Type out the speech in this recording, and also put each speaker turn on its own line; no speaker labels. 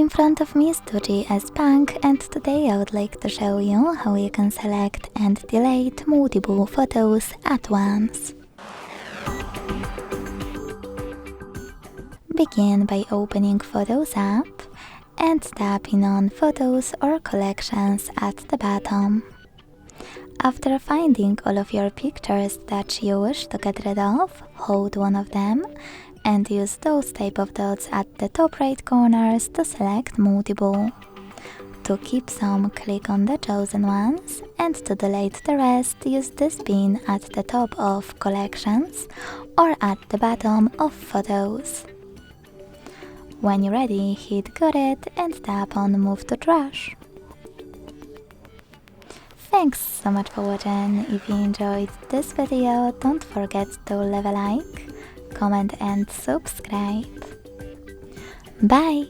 In front of me is Doogee S Punk, and today I would like to show you how you can select and delete multiple photos at once. Begin by opening Photos app and tapping on Photos or Collections at the bottom. After finding all of your pictures that you wish to get rid of, hold one of them and use those type of dots at the top right corners to select multiple. To keep some, click on the chosen ones, and to delete the rest, use this pin at the top of Collections or at the bottom of Photos. When you're ready, hit Got It and tap on Move to Trash. Thanks so much for watching. If you enjoyed this video, don't forget to leave a like, comment and subscribe. Bye!